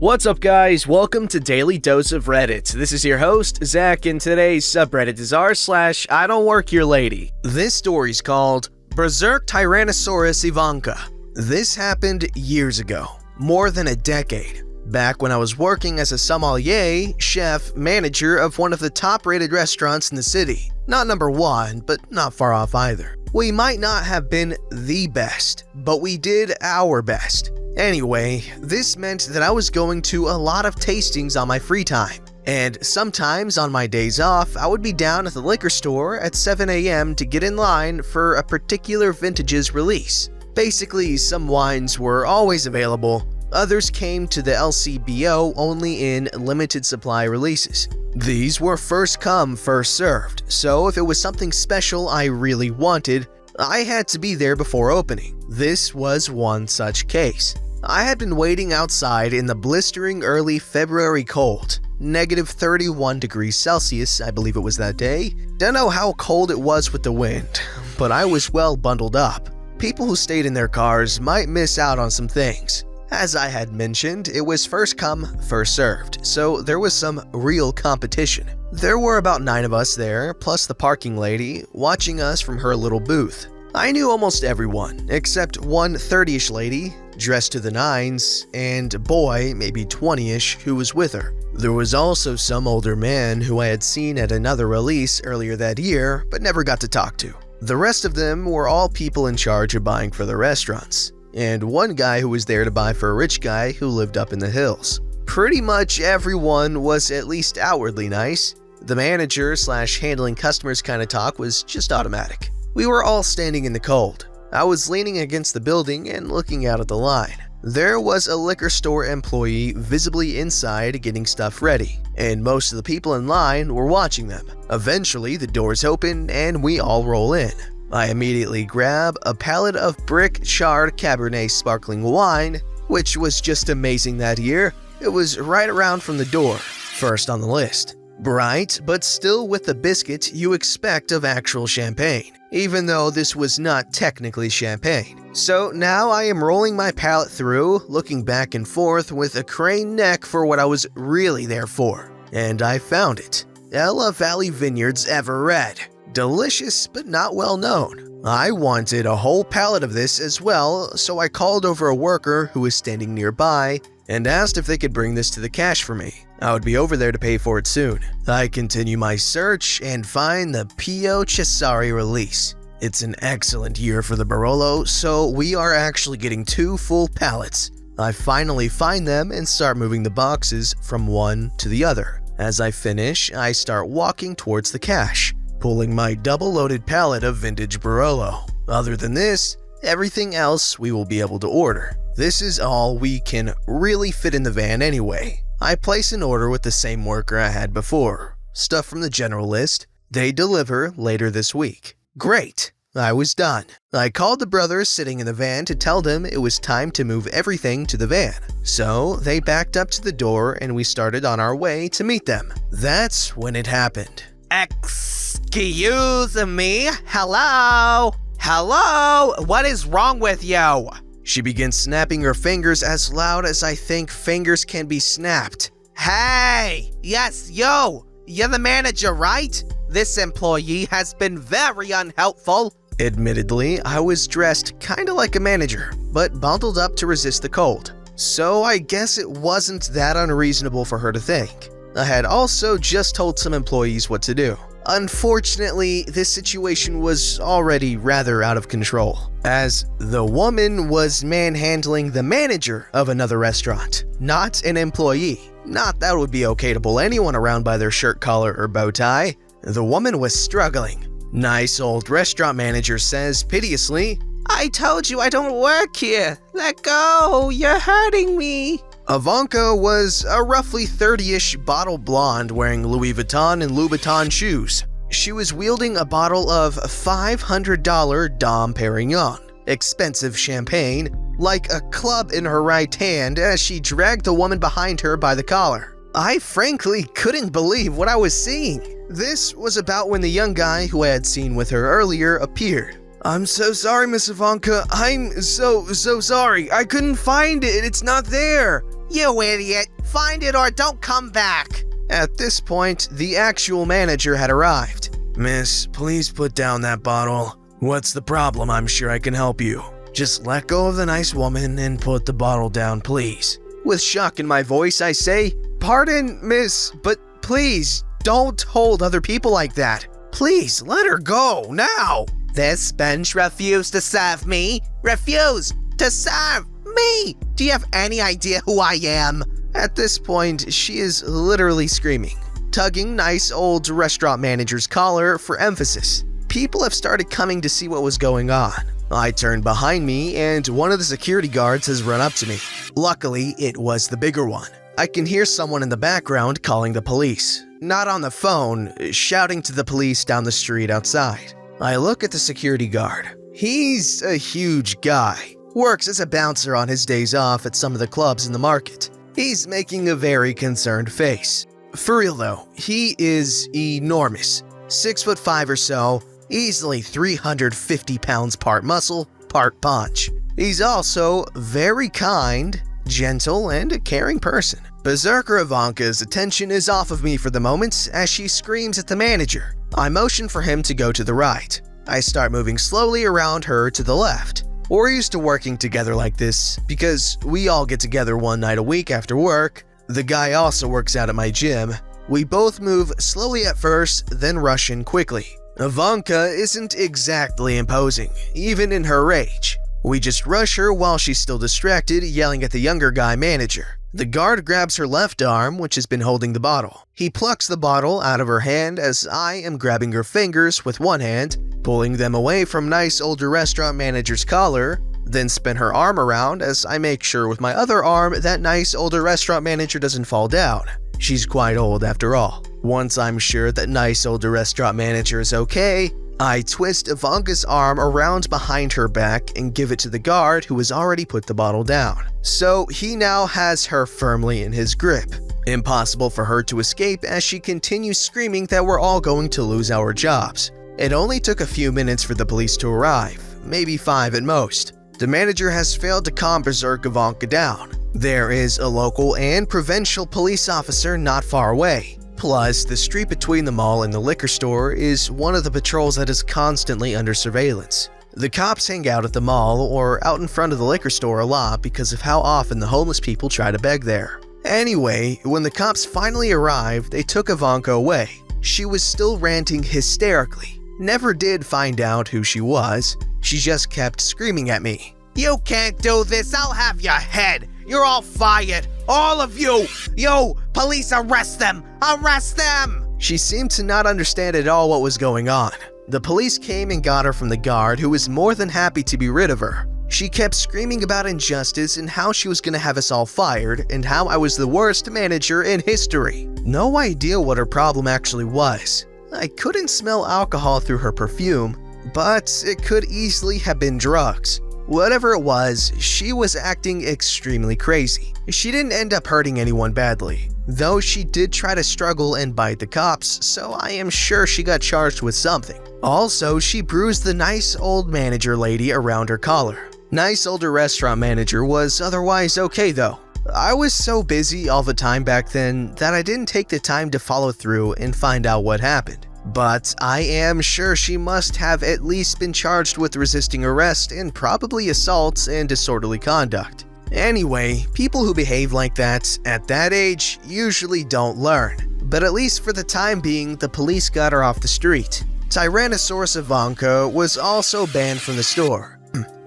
What's up, guys? Welcome to Daily Dose of Reddit. This is your host, Zach, and today's subreddit is r/IDontWorkHereLady. This story's called Berserk Tyrannosaurus Ivanka. This happened years ago, more than a decade, back when I was working as a sommelier, chef, manager of one of the top-rated restaurants in the city. Not number one, but not far off either. We might not have been the best, but we did our best. Anyway, this meant that I was going to a lot of tastings on my free time. And sometimes on my days off, I would be down at the liquor store at 7 a.m. to get in line for a particular vintage's release. Basically, some wines were always available, others came to the LCBO only in limited supply releases. These were first come, first served, so if it was something special I really wanted, I had to be there before opening. This was one such case. I had been waiting outside in the blistering early February cold, -31 degrees Celsius, I believe it was that day. Don't know how cold it was with the wind, but I was well bundled up. People who stayed in their cars might miss out on some things. As I had mentioned, it was first come, first served, so there was some real competition. There were about 9 of us there, plus the parking lady, watching us from her little booth. I knew almost everyone, except one 30-ish lady, dressed to the nines, and a boy, maybe 20-ish, who was with her. There was also some older man who I had seen at another release earlier that year, but never got to talk to. The rest of them were all people in charge of buying for the restaurants, and one guy who was there to buy for a rich guy who lived up in the hills. Pretty much everyone was at least outwardly nice. The manager/handling customers kind of talk was just automatic. We were all standing in the cold. I was leaning against the building and looking out at the line. There was a liquor store employee visibly inside getting stuff ready, and most of the people in line were watching them. Eventually, the doors open and we all roll in. I immediately grab a pallet of Brick Charred Cabernet sparkling wine, which was just amazing that year. It was right around from the door, first on the list. Bright, but still with the biscuit you expect of actual champagne, even though this was not technically champagne. So now I am rolling my palate through, looking back and forth with a crane neck for what I was really there for. And I found it. Ella Valley Vineyards Ever Red. Delicious, but not well known. I wanted a whole pallet of this as well, so I called over a worker who was standing nearby and asked if they could bring this to the cash for me. I would be over there to pay for it soon. I continue my search and find the Pio Cesare release. It's an excellent year for the Barolo, so we are actually getting 2 full pallets. I finally find them and start moving the boxes from one to the other. As I finish, I start walking towards the cash, pulling my double-loaded pallet of vintage Barolo. Other than this, everything else we will be able to order. This is all we can really fit in the van anyway. I place an order with the same worker I had before. Stuff from the general list. They deliver later this week. Great. I was done. I called the brothers sitting in the van to tell them it was time to move everything to the van. So they backed up to the door and we started on our way to meet them. That's when it happened. Excuse me? Hello? Hello? What is wrong with you? She begins snapping her fingers as loud as I think fingers can be snapped. Hey! Yes, you! You're the manager, right? This employee has been very unhelpful. Admittedly, I was dressed kinda like a manager, but bundled up to resist the cold. So I guess it wasn't that unreasonable for her to think. I had also just told some employees what to do. Unfortunately, this situation was already rather out of control, as the woman was manhandling the manager of another restaurant, not an employee. Not that it would be okay to pull anyone around by their shirt collar or bow tie. The woman was struggling. Nice old restaurant manager says piteously, I told you I don't work here. Let go, you're hurting me. Ivanka was a roughly 30-ish bottle blonde wearing Louis Vuitton and Louboutin shoes. She was wielding a bottle of $500 Dom Perignon, expensive champagne, like a club in her right hand as she dragged the woman behind her by the collar. I frankly couldn't believe what I was seeing. This was about when the young guy who I had seen with her earlier appeared. I'm so sorry, Miss Ivanka. I'm so sorry. I couldn't find it. It's not there. You idiot! Find it or don't come back! At this point, the actual manager had arrived. "Miss, please put down that bottle. What's the problem? I'm sure I can help you. Just let go of the nice woman and put the bottle down, please." With shock in my voice, I say, "Pardon, miss, but please don't hold other people like that. Please let her go now." This bench refused to serve me. Refused to serve me! Do you have any idea who I am? At this point, she is literally screaming, tugging nice old restaurant manager's collar for emphasis. People have started coming to see what was going on. I turned behind me and one of the security guards has run up to me. Luckily, it was the bigger one. I can hear someone in the background calling the police. Not on the phone, shouting to the police down the street outside. I look at the security guard. He's a huge guy. Works as a bouncer on his days off at some of the clubs in the market. He's making a very concerned face. For real though, he is enormous. 6'5" or so, easily 350 pounds part muscle, part punch. He's also very kind, gentle, and a caring person. Berserker Ivanka's attention is off of me for the moment as she screams at the manager. I motion for him to go to the right. I start moving slowly around her to the left. We're used to working together like this because we all get together one night a week after work. The guy also works out at my gym. We both move slowly at first, then rush in quickly. Ivanka isn't exactly imposing, even in her rage. We just rush her while she's still distracted, yelling at the younger guy manager. The guard grabs her left arm, which has been holding the bottle. He plucks the bottle out of her hand as I am grabbing her fingers with one hand, pulling them away from nice older restaurant manager's collar, then spin her arm around as I make sure with my other arm that nice older restaurant manager doesn't fall down. She's quite old after all. Once I'm sure that nice older restaurant manager is okay, I twist Ivanka's arm around behind her back and give it to the guard who has already put the bottle down. So he now has her firmly in his grip. Impossible for her to escape as she continues screaming that we're all going to lose our jobs. It only took a few minutes for the police to arrive, maybe 5 at most. The manager has failed to calm Berserk Ivanka down. There is a local and provincial police officer not far away. Plus, the street between the mall and the liquor store is one of the patrols that is constantly under surveillance. The cops hang out at the mall or out in front of the liquor store a lot because of how often the homeless people try to beg there. Anyway, when the cops finally arrived, they took Ivanka away. She was still ranting hysterically. Never did find out who she was. She just kept screaming at me. You can't do this, I'll have your head. You're all fired. All of you. Yo, police, arrest them. Arrest them. She seemed to not understand at all what was going on. The police came and got her from the guard, who was more than happy to be rid of her. She kept screaming about injustice and how she was going to have us all fired and how I was the worst manager in history. No idea what her problem actually was. I couldn't smell alcohol through her perfume, but it could easily have been drugs. Whatever it was, she was acting extremely crazy. She didn't end up hurting anyone badly, though she did try to struggle and bite the cops, so I am sure she got charged with something. Also, she bruised the nice old manager lady around her collar. Nice older restaurant manager was otherwise okay though. I was so busy all the time back then that I didn't take the time to follow through and find out what happened. But I am sure she must have at least been charged with resisting arrest and probably assault and disorderly conduct. Anyway, people who behave like that at that age usually don't learn. But at least for the time being, the police got her off the street. Tyrannosaurus Ivanka was also banned from the store.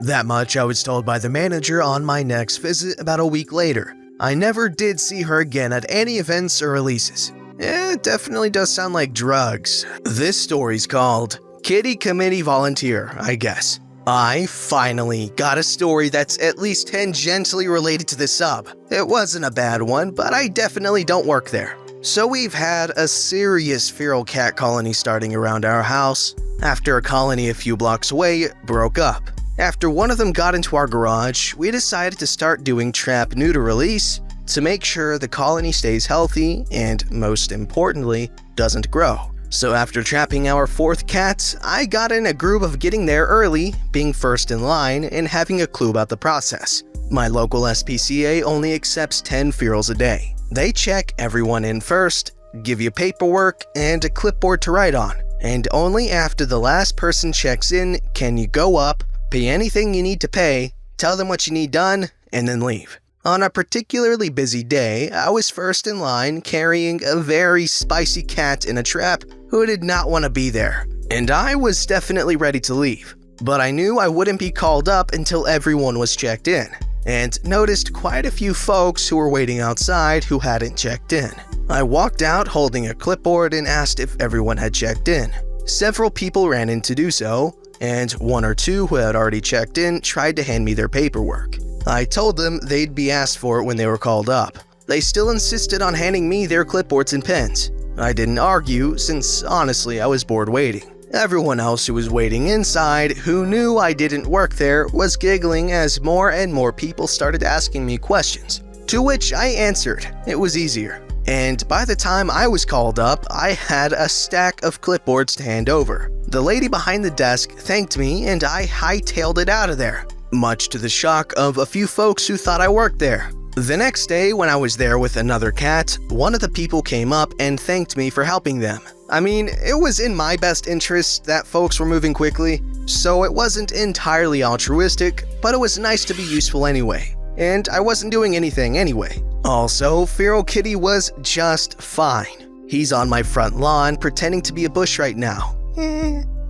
That much I was told by the manager on my next visit about a week later. I never did see her again at any events or releases. It definitely does sound like drugs. This story's called Kitty Committee Volunteer, I guess. I finally got a story that's at least tangentially related to the sub. It wasn't a bad one, but I definitely don't work there. So we've had a serious feral cat colony starting around our house, after a colony a few blocks away broke up. After one of them got into our garage, we decided to start doing trap neuter release to make sure the colony stays healthy and, most importantly, doesn't grow. So after trapping our 4th cat, I got in a groove of getting there early, being first in line, and having a clue about the process. My local SPCA only accepts 10 ferals a day. They check everyone in first, give you paperwork and a clipboard to write on, and only after the last person checks in can you go up, pay anything you need to pay, tell them what you need done, and then leave. On a particularly busy day, I was first in line carrying a very spicy cat in a trap who did not want to be there, and I was definitely ready to leave. But I knew I wouldn't be called up until everyone was checked in, and noticed quite a few folks who were waiting outside who hadn't checked in. I walked out holding a clipboard and asked if everyone had checked in. Several people ran in to do so, and one or two who had already checked in tried to hand me their paperwork. I told them they'd be asked for it when they were called up. They still insisted on handing me their clipboards and pens. I didn't argue, since honestly I was bored waiting. Everyone else who was waiting inside, who knew I didn't work there, was giggling as more and more people started asking me questions, to which I answered. It was easier. And by the time I was called up, I had a stack of clipboards to hand over. The lady behind the desk thanked me and I hightailed it out of there, much to the shock of a few folks who thought I worked there. The next day, when I was there with another cat, one of the people came up and thanked me for helping them. I mean, it was in my best interest that folks were moving quickly, so it wasn't entirely altruistic, but it was nice to be useful anyway. And I wasn't doing anything anyway. Also, Feral Kitty was just fine. He's on my front lawn pretending to be a bush right now.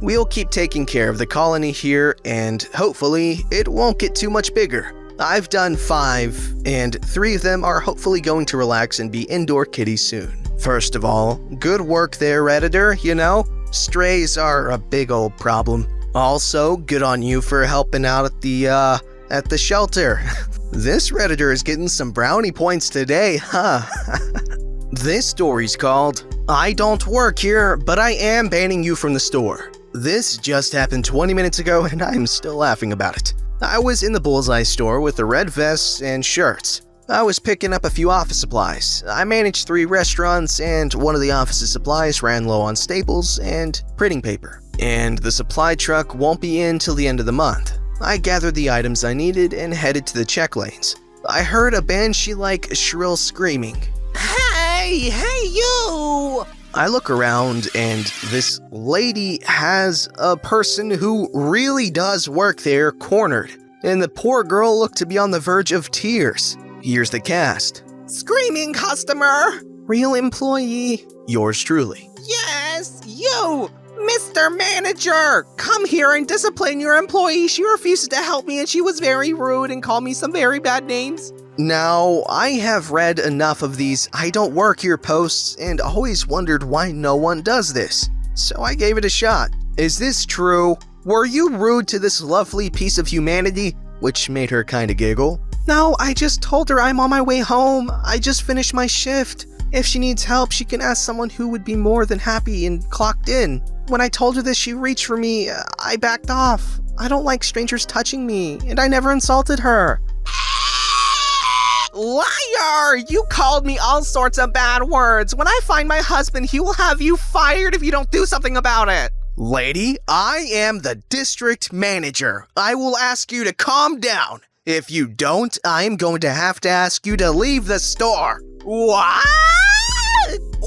We'll keep taking care of the colony here, and hopefully it won't get too much bigger. I've done 5, and 3 of them are hopefully going to relax and be indoor kitties soon. First of all, good work there, Redditor, you know? Strays are a big old problem. Also, good on you for helping out at the shelter. This Redditor is getting some brownie points today, huh? This story's called, I Don't Work Here, but I Am Banning You from the Store. This just happened 20 minutes ago and I'm still laughing about it. I was in the Bullseye store with the red vests and shirts. I was picking up a few office supplies. I managed 3 restaurants and one of the office's supplies ran low on staples and printing paper. And the supply truck won't be in till the end of the month. I gathered the items I needed and headed to the check lanes. I heard a banshee-like shrill screaming. Hey you! I look around and this lady has a person who really does work there cornered, and the poor girl looked to be on the verge of tears. Here's the cast. Screaming customer! Real employee. Yours truly. Yes, you! Mr. Manager! Come here and discipline your employee. She refuses to help me and she was very rude and called me some very bad names. Now, I have read enough of these I Don't Work Here posts and always wondered why no one does this. So I gave it a shot. Is this true? Were you rude to this lovely piece of humanity? Which made her kinda giggle. No, I just told her I'm on my way home. I just finished my shift. If she needs help, she can ask someone who would be more than happy and clocked in. When I told her this, she reached for me. I backed off. I don't like strangers touching me, and I never insulted her. Liar! You called me all sorts of bad words. When I find my husband, he will have you fired if you don't do something about it. Lady, I am the district manager. I will ask you to calm down. If you don't, I'm going to have to ask you to leave the store. What?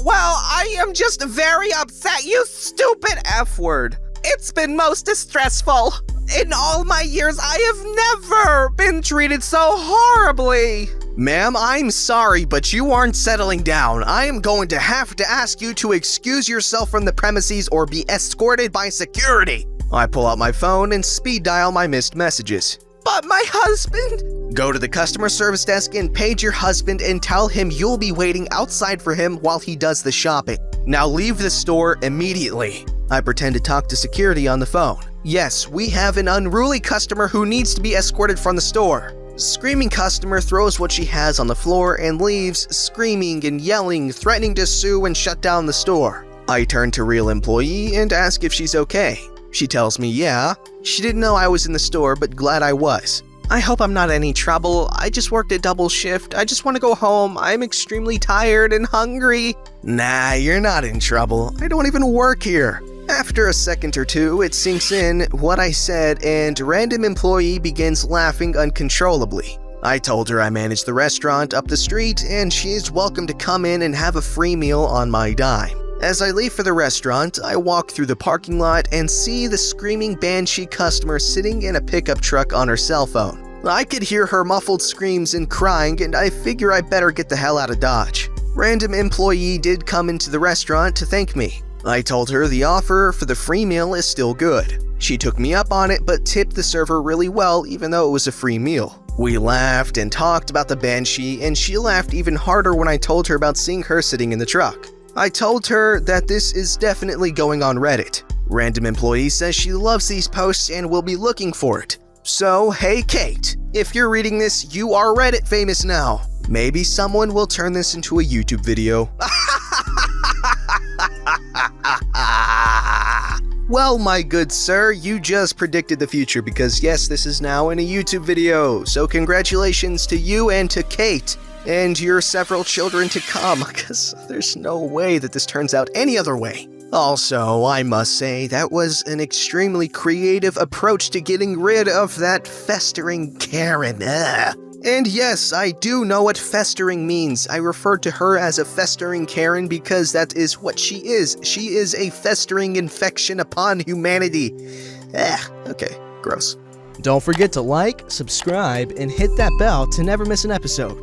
Well, I am just very upset, you stupid F word. It's been most distressful. In all my years, I have never been treated so horribly. Ma'am, I'm sorry, but you aren't settling down. I am going to have to ask you to excuse yourself from the premises or be escorted by security. I pull out my phone and speed dial my missed messages. But my husband? Go to the customer service desk and page your husband and tell him you'll be waiting outside for him while he does the shopping. Now leave the store immediately. I pretend to talk to security on the phone. Yes, we have an unruly customer who needs to be escorted from the store. Screaming customer throws what she has on the floor and leaves, screaming and yelling, threatening to sue and shut down the store. I turn to real employee and ask if she's okay. She tells me yeah. She didn't know I was in the store, but glad I was. I hope I'm not any trouble. I just worked a double shift. I just want to go home. I'm extremely tired and hungry. Nah, you're not in trouble. I don't even work here. After a second or two, it sinks in what I said and random employee begins laughing uncontrollably. I told her I manage the restaurant up the street and she is welcome to come in and have a free meal on my dime. As I leave for the restaurant, I walk through the parking lot and see the screaming banshee customer sitting in a pickup truck on her cell phone. I could hear her muffled screams and crying, and I figure I better get the hell out of Dodge. Random employee did come into the restaurant to thank me. I told her the offer for the free meal is still good. She took me up on it but tipped the server really well even though it was a free meal. We laughed and talked about the banshee, and she laughed even harder when I told her about seeing her sitting in the truck. I told her that this is definitely going on Reddit. Random employee says she loves these posts and will be looking for it. So, hey Kate, if you're reading this, you are Reddit famous now. Maybe someone will turn this into a YouTube video. Well, my good sir, you just predicted the future because yes, this is now in a YouTube video. So congratulations to you and to Kate and your several children to come, because there's no way that this turns out any other way. Also, I must say, that was an extremely creative approach to getting rid of that festering Karen. Ugh. And yes, I do know what festering means. I referred to her as a festering Karen because that is what she is. She is a festering infection upon humanity. Okay, gross. Don't forget to like, subscribe, and hit that bell to never miss an episode.